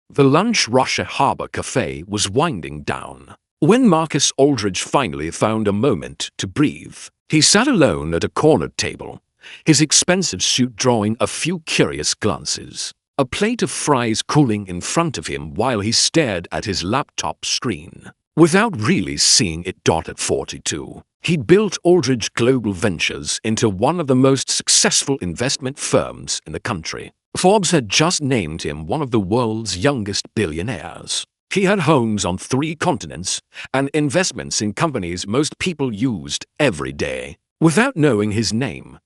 The lunch rush at Harbor Cafe was winding down. When Marcus Aldridge finally found a moment to breathe, he sat alone at a corner table, his expensive suit drawing a few curious glances. A plate of fries cooling in front of him while he stared at his laptop screen. Without really seeing it, at 42, he built Aldridge Global Ventures into one of the most successful investment firms in the country. Forbes had just named him one of the world's youngest billionaires. He had homes on 3 continents and investments in companies most people used every day. Without knowing his name,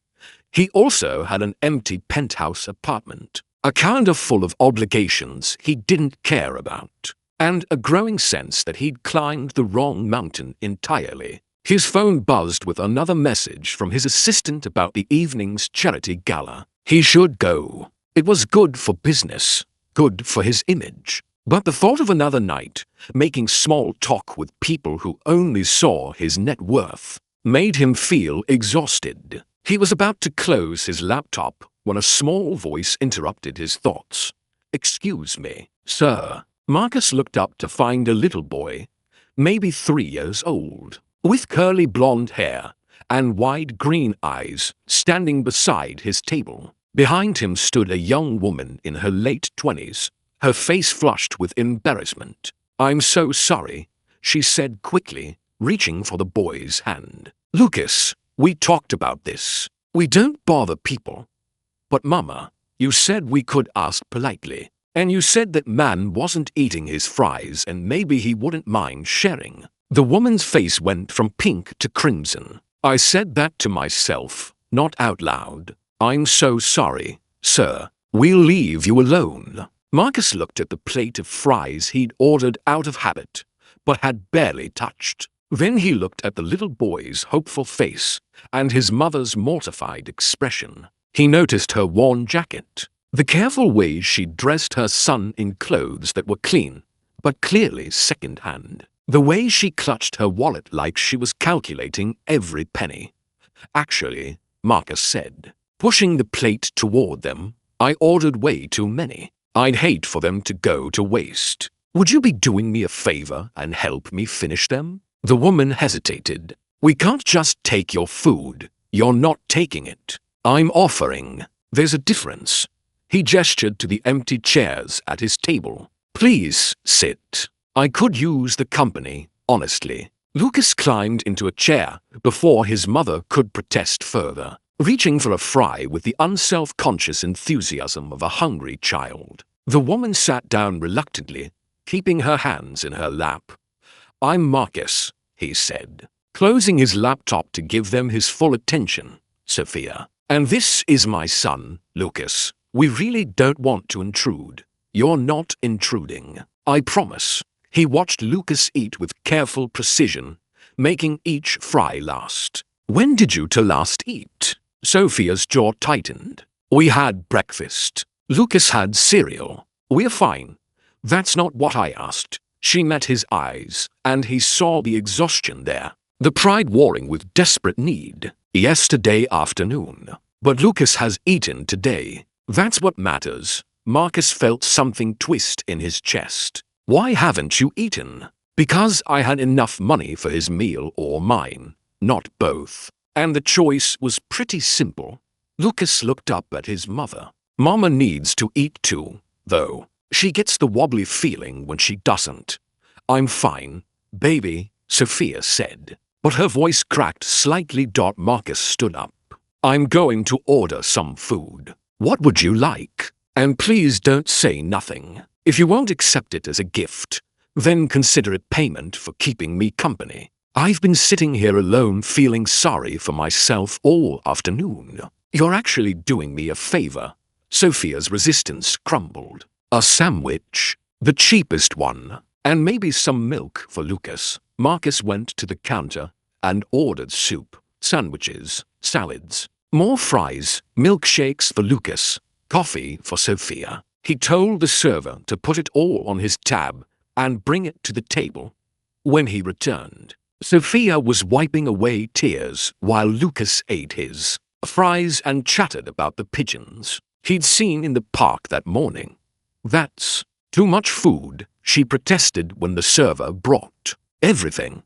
he also had an empty penthouse apartment, a calendar full of obligations he didn't care about, and a growing sense that he'd climbed the wrong mountain entirely. His phone buzzed with another message from his assistant about the evening's charity gala. He should go. It was good for business, good for his image. But the thought of another night, making small talk with people who only saw his net worth, made him feel exhausted. He was about to close his laptop when a small voice interrupted his thoughts. "Excuse me, sir." Marcus looked up to find a little boy, maybe 3 years old, with curly blonde hair and wide green eyes, standing beside his table. Behind him stood a young woman in her late 20s, her face flushed with embarrassment. "I'm so sorry," she said quickly, reaching for the boy's hand. "Lucas, we talked about this. We don't bother people. But Mama, you said we could ask politely. And you said that man wasn't eating his fries and maybe he wouldn't mind sharing." The woman's face went from pink to crimson. "I said that to myself, not out loud. I'm so sorry, sir. We'll leave you alone." Marcus looked at the plate of fries he'd ordered out of habit, but had barely touched. Then he looked at the little boy's hopeful face and his mother's mortified expression. He noticed her worn jacket, the careful way she'd dressed her son in clothes that were clean, but clearly second-hand. The way she clutched her wallet like she was calculating every penny. "Actually," Marcus said, pushing the plate toward them, "I ordered way too many. I'd hate for them to go to waste. Would you be doing me a favor and help me finish them?" The woman hesitated. "We can't just take your food. You're not taking it. I'm offering. There's a difference." He gestured to the empty chairs at his table. "Please sit. I could use the company, honestly." Lucas climbed into a chair before his mother could protest further, reaching for a fry with the unself-conscious enthusiasm of a hungry child. The woman sat down reluctantly, keeping her hands in her lap. "I'm Marcus," he said, closing his laptop to give them his full attention. "Sophia. And this is my son, Lucas. We really don't want to intrude." "You're not intruding. I promise." He watched Lucas eat with careful precision, making each fry last. "When did you two last eat?" Sophia's jaw tightened. "We had breakfast." Lucas had cereal. "We're fine. That's not what I asked." She met his eyes, and he saw the exhaustion there, the pride warring with desperate need. "Yesterday afternoon. But Lucas has eaten today. That's what matters." Marcus felt something twist in his chest. "Why haven't you eaten?" "Because I had enough money for his meal or mine, not both. And the choice was pretty simple." Lucas looked up at his mother. "Mama needs to eat too, though. She gets the wobbly feeling when she doesn't." "I'm fine, baby," Sophia said. But her voice cracked slightly. Marcus stood up. "I'm going to order some food. What would you like? And please don't say nothing. If you won't accept it as a gift, then consider it payment for keeping me company. I've been sitting here alone feeling sorry for myself all afternoon." "You're actually doing me a favor." Sophia's resistance crumbled. "A sandwich? The cheapest one. And maybe some milk for Lucas." Marcus went to the counter and ordered soup, sandwiches, salads, more fries, milkshakes for Lucas, coffee for Sophia. He told the server to put it all on his tab and bring it to the table. When he returned, Sophia was wiping away tears while Lucas ate his fries and chattered about the pigeons he'd seen in the park that morning. "That's Too much food, she protested when the server brought everything.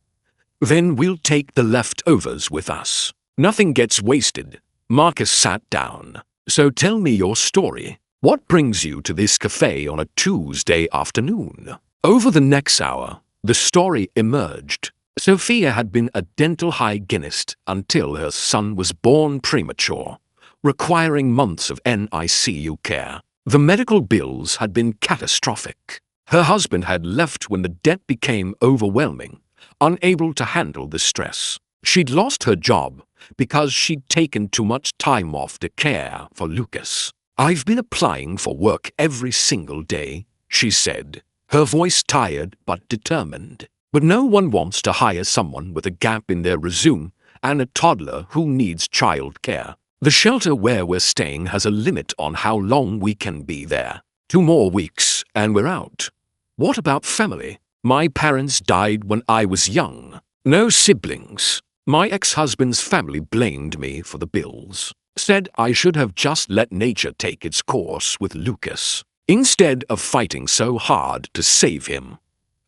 Then we'll take the leftovers with us. Nothing gets wasted. Marcus sat down. So tell me your story. What brings you to this cafe on a Tuesday afternoon? Over the next hour, the story emerged. Sophia had been a dental hygienist until her son was born premature, requiring months of NICU care. The medical bills had been catastrophic. Her husband had left when the debt became overwhelming, unable to handle the stress. She'd lost her job because she'd taken too much time off to care for Lucas. I've been applying for work every single day, she said, her voice tired but determined. But no one wants to hire someone with a gap in their resume and a toddler who needs childcare. The shelter where we're staying has a limit on how long we can be there. 2 more weeks and we're out. What about family? My parents died when I was young. No siblings. My ex-husband's family blamed me for the bills. Said I should have just let nature take its course with Lucas, instead of fighting so hard to save him.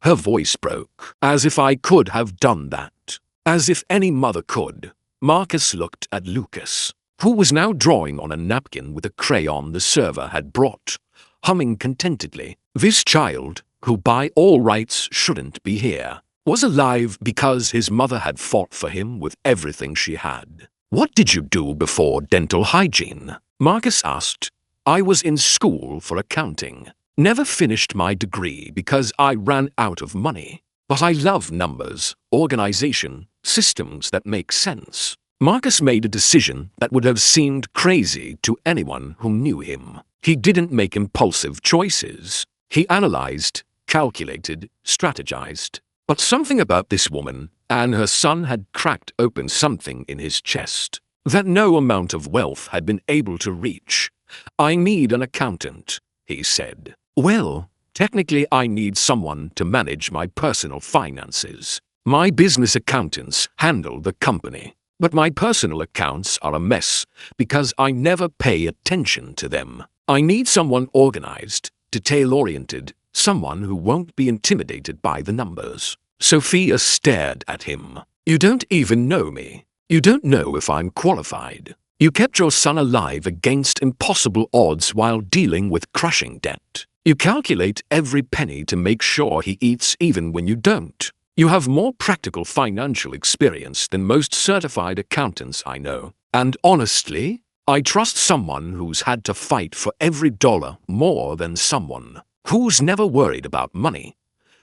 Her voice broke. As if I could have done that. As if any mother could. Marcus looked at Lucas, who was now drawing on a napkin with a crayon the server had brought, humming contentedly. This child, who by all rights shouldn't be here, was alive because his mother had fought for him with everything she had. What did you do before dental hygiene? Marcus asked. I was in school for accounting. Never finished my degree because I ran out of money. But I love numbers, organization, systems that make sense. Marcus made a decision that would have seemed crazy to anyone who knew him. He didn't make impulsive choices. He analyzed, calculated, strategized. But something about this woman and her son had cracked open something in his chest that no amount of wealth had been able to reach. I need an accountant, he said. Well, technically I need someone to manage my personal finances. My business accountants handle the company, but my personal accounts are a mess because I never pay attention to them. I need someone organized, detail-oriented, someone who won't be intimidated by the numbers. Sophia stared at him. You don't even know me. You don't know if I'm qualified. You kept your son alive against impossible odds while dealing with crushing debt. You calculate every penny to make sure he eats even when you don't. You have more practical financial experience than most certified accountants I know. And honestly, I trust someone who's had to fight for every dollar more than someone who's never worried about money.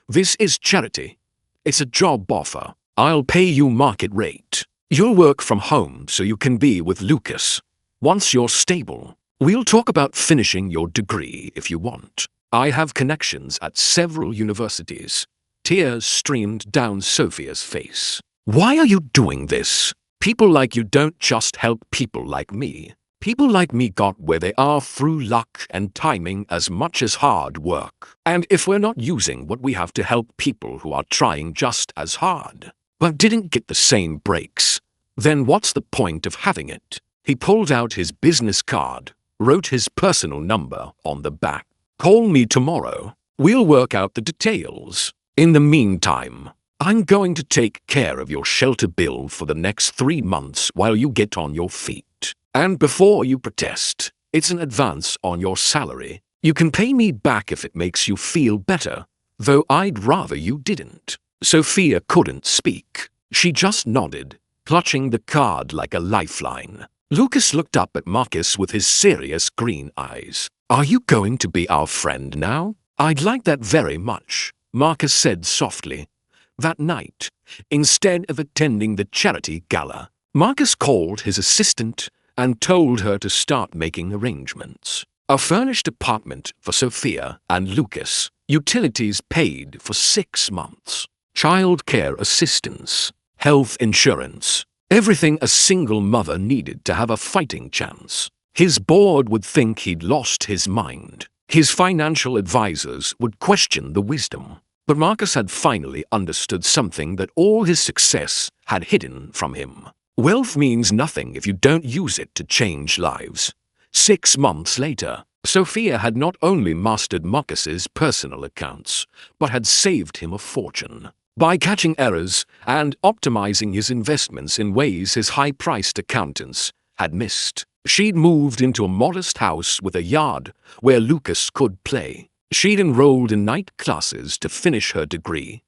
This is charity. It's a job offer. I'll pay you market rate. You'll work from home so you can be with Lucas. Once you're stable, we'll talk about finishing your degree if you want. I have connections at several universities. Tears streamed down Sophia's face. Why are you doing this? People like you don't just help people like me. People like me got where they are through luck and timing as much as hard work. And if we're not using what we have to help people who are trying just as hard, but didn't get the same breaks, then what's the point of having it? He pulled out his business card, wrote his personal number on the back. Call me tomorrow. We'll work out the details. In the meantime, I'm going to take care of your shelter bill for the next 3 months while you get on your feet. And before you protest, it's an advance on your salary. You can pay me back if it makes you feel better, though I'd rather you didn't. Sophia couldn't speak. She just nodded, clutching the card like a lifeline. Lucas looked up at Marcus with his serious green eyes. Are you going to be our friend now? I'd like that very much, Marcus said softly. That night, instead of attending the charity gala, Marcus called his assistant and told her to start making arrangements. A furnished apartment for Sophia and Lucas, utilities paid for 6 months, child-care assistance, health insurance, everything a single mother needed to have a fighting chance. His board would think he'd lost his mind. His financial advisors would question the wisdom. But Marcus had finally understood something that all his success had hidden from him. Wealth means nothing if you don't use it to change lives. 6 months later, Sophia had not only mastered Marcus's personal accounts, but had saved him a fortune. By catching errors and optimizing his investments in ways his high-priced accountants had missed, she'd moved into a modest house with a yard where Lucas could play. She'd enrolled in night classes to finish her degree,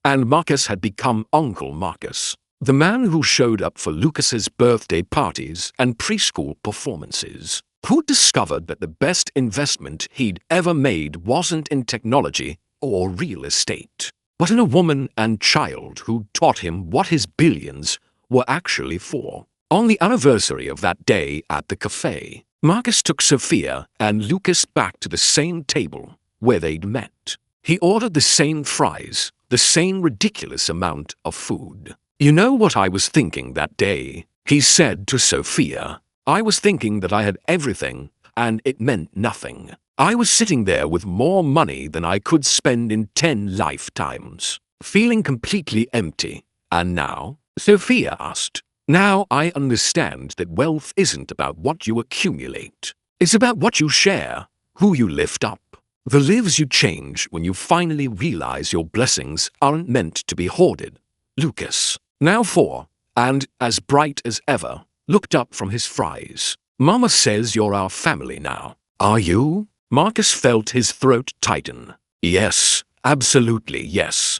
and Marcus had become Uncle Marcus, the man who showed up for Lucas's birthday parties and preschool performances, who discovered that the best investment he'd ever made wasn't in technology or real estate, but in a woman and child who taught him what his billions were actually for. On the anniversary of that day at the cafe, Marcus took Sophia and Lucas back to the same table where they'd met. He ordered the same fries, the same ridiculous amount of food. "You know what I was thinking that day?" he said to Sophia. "I was thinking that I had everything and it meant nothing. I was sitting there with more money than I could spend in 10 lifetimes, feeling completely empty. And now?" Sophia asked. "Now I understand that wealth isn't about what you accumulate. It's about what you share, who you lift up, the lives you change when you finally realize your blessings aren't meant to be hoarded." Lucas, now 4, and as bright as ever, looked up from his fries. "Mama says you're our family now. Are you?" Marcus felt his throat tighten. "Yes, absolutely yes."